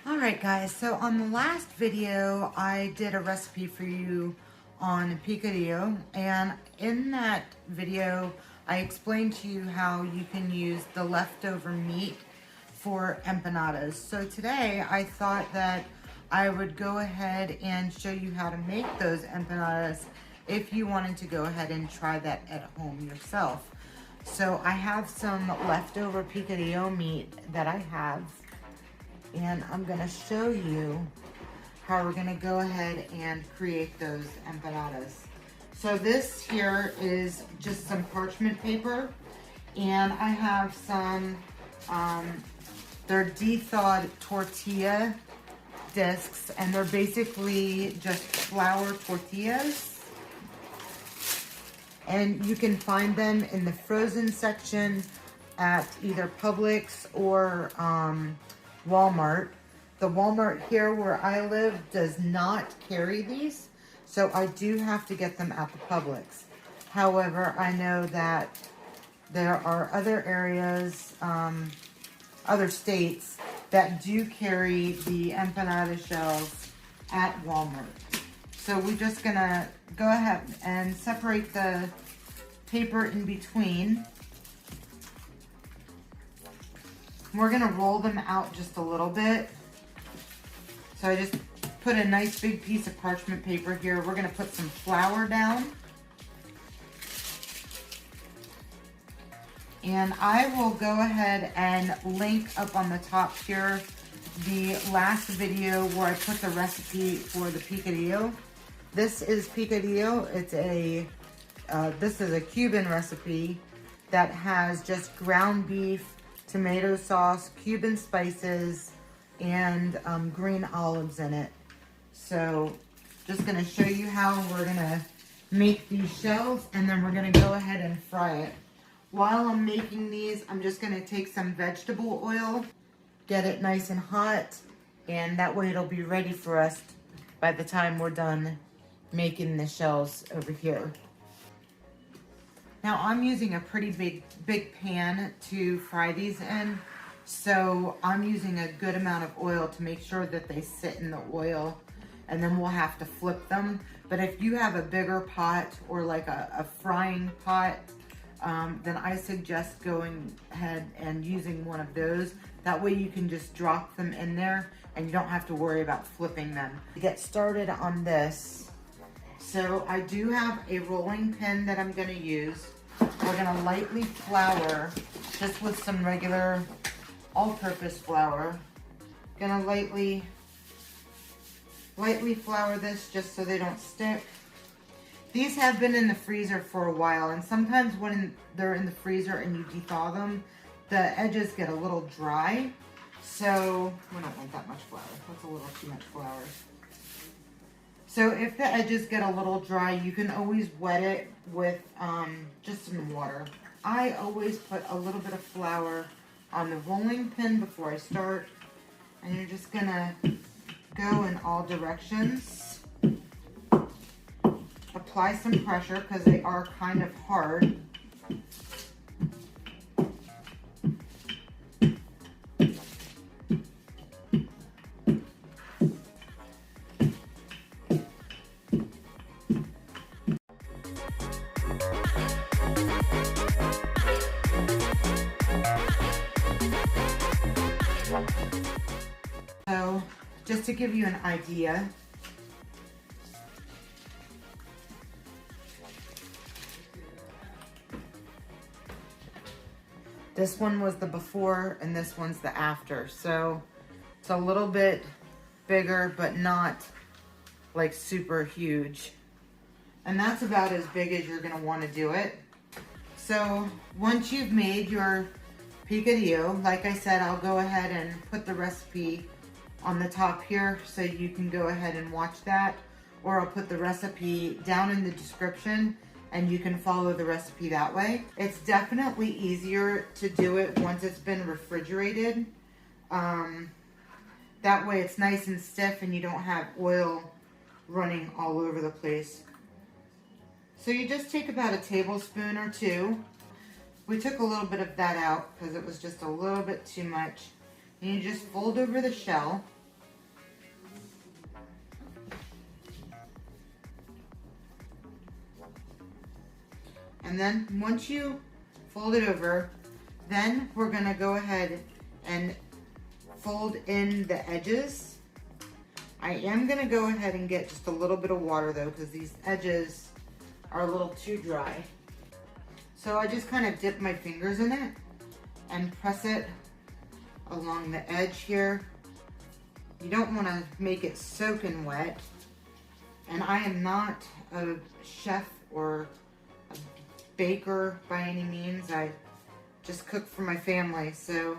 Alright guys, so on the last video I did a recipe for you on picadillo, and in that video I explained to you how you can use the leftover meat for empanadas. So today I thought that I would go ahead and show you how to make those empanadas if you wanted to go ahead and try that at home yourself. So I have some leftover picadillo meat that I have, and I'm gonna show you how we're gonna go ahead and create those empanadas. So this here is just some parchment paper, and I have some, they're de-thawed tortilla discs, and they're basically just flour tortillas. And you can find them in the frozen section at either Publix or Walmart. The Walmart here where I live does not carry these, so I do have to get them at the Publix. However, I know that there are other areas, other states that do carry the empanada shells at Walmart. So we're just gonna go ahead and separate the paper in between. We're gonna roll them out just a little bit. So I just put a nice big piece of parchment paper here. We're gonna put some flour down. And I will go ahead and link up on the top here the last video where I put the recipe for the picadillo. This is picadillo. It's this is a Cuban recipe that has just ground beef, tomato sauce, Cuban spices, and green olives in it. So just gonna show you how we're gonna make these shells, and then we're gonna go ahead and fry it. While I'm making these, I'm just gonna take some vegetable oil, get it nice and hot, and that way it'll be ready for us by the time we're done making the shells over here. Now I'm using a pretty big pan to fry these in, so I'm using a good amount of oil to make sure that they sit in the oil, and then we'll have to flip them. But if you have a bigger pot or like a frying pot, then I suggest going ahead and using one of those. That way you can just drop them in there and you don't have to worry about flipping them. To get started on this, so I do have a rolling pin that I'm gonna use. We're gonna lightly flour, just with some regular all-purpose flour. Gonna lightly flour this just so they don't stick. These have been in the freezer for a while, and sometimes when they're in the freezer and you de-thaw them, the edges get a little dry. So we don't want that much flour. That's a little too much flour. So if the edges get a little dry, you can always wet it with just some water. I always put a little bit of flour on the rolling pin before I start, and you're just gonna go in all directions. Apply some pressure because they are kind of hard. So, just to give you an idea, this one was the before and this one's the after. So it's a little bit bigger, but not like super huge. And that's about as big as you're gonna wanna do it. So once you've made your picadillo, like I said, I'll go ahead and put the recipe on the top here so you can go ahead and watch that, or I'll put the recipe down in the description and you can follow the recipe that way. It's definitely easier to do it once it's been refrigerated. That way it's nice and stiff and you don't have oil running all over the place. So you just take about a tablespoon or two. We took a little bit of that out because it was just a little bit too much. And you just fold over the shell. And then once you fold it over, then we're gonna go ahead and fold in the edges. I am gonna go ahead and get just a little bit of water though, because these edges are a little too dry. So I just kind of dip my fingers in it and press it along the edge here. You don't want to make it soaking wet. And I am not a chef or a baker by any means. I just cook for my family. So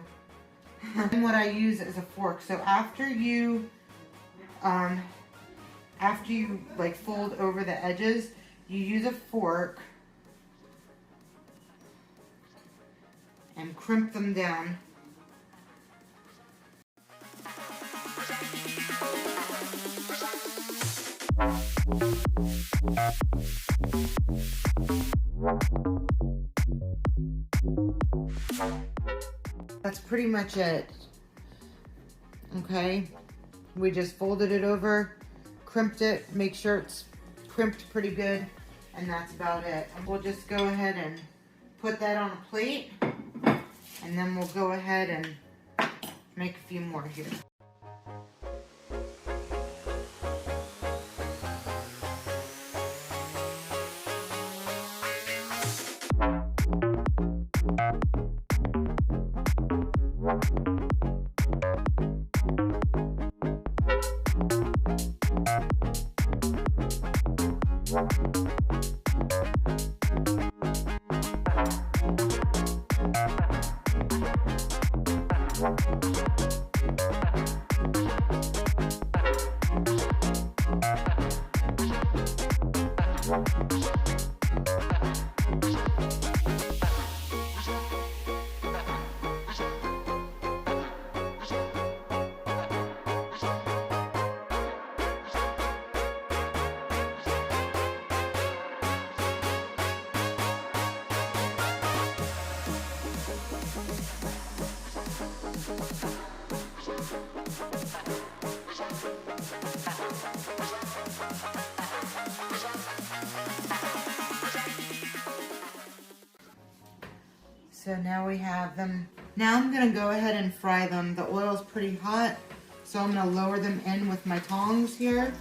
and what I use is a fork. So after you like fold over the edges, you use a fork and crimp them down. That's pretty much it. Okay, we just folded it over, crimped it, make sure it's crimped pretty good, and that's about it. And we'll just go ahead and put that on a plate, and then we'll go ahead and make a few more here. So now we have them. Now I'm gonna go ahead and fry them. The oil's pretty hot, so I'm gonna lower them in with my tongs here.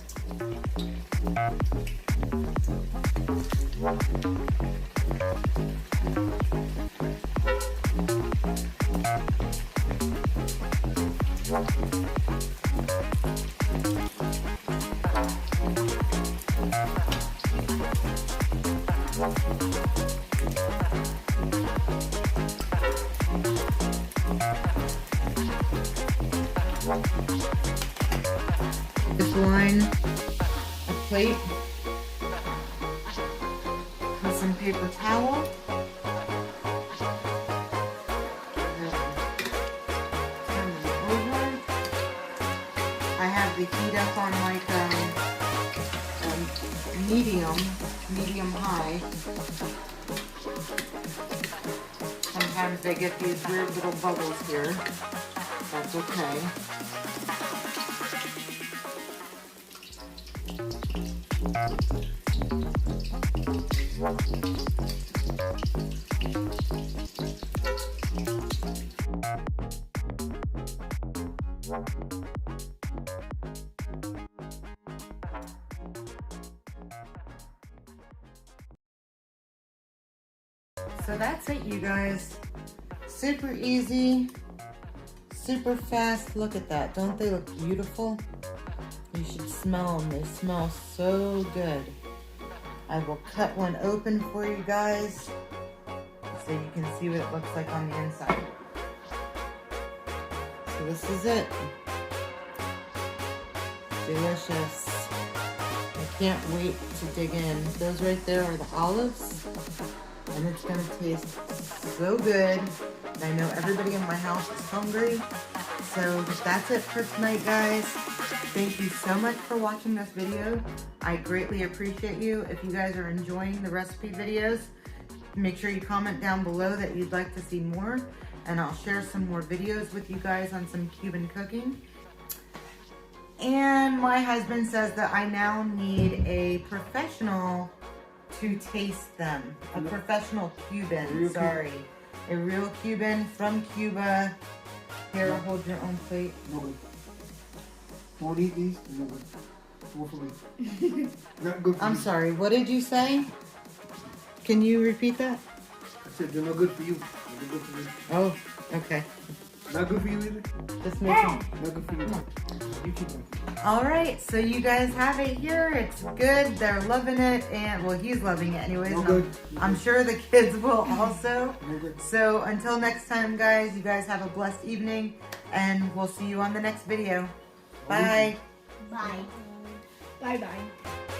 Just line a plate with some paper towel. Turn them over. I have the heat up on like medium high. Sometimes they get these weird little bubbles here. That's okay. So that's it, you guys. Super easy, super fast. Look at that. Don't they look beautiful? You should smell them. They smell so good. I will cut one open for you guys so you can see what it looks like on the inside. So this is it. Delicious. I can't wait to dig in. Those right there are the olives, and it's gonna taste so good. I know everybody in my house is hungry. So that's it for tonight, guys. Thank you so much for watching this video. I greatly appreciate you. If you guys are enjoying the recipe videos, make sure you comment down below that you'd like to see more, and I'll share some more videos with you guys on some Cuban cooking. And my husband says that I now need a professional to taste them. A professional Cuban, Real sorry. A real Cuban from Cuba. Here, hold your own plate. No good. Won't eat these? No good. More for me. Not good for I'm you. sorry, what did you say? Can you repeat that? I said they're no good for you. They're good for me. Oh, okay. Not good for you either? Just making. Not good for you. You keep them. Alright, so you guys have it here. It's good. They're loving it. And, well, he's loving it anyways. No and good. I'm sure the kids will also. No good. So until next time, guys, you guys have a blessed evening. And we'll see you on the next video. Bye. Bye. Bye bye.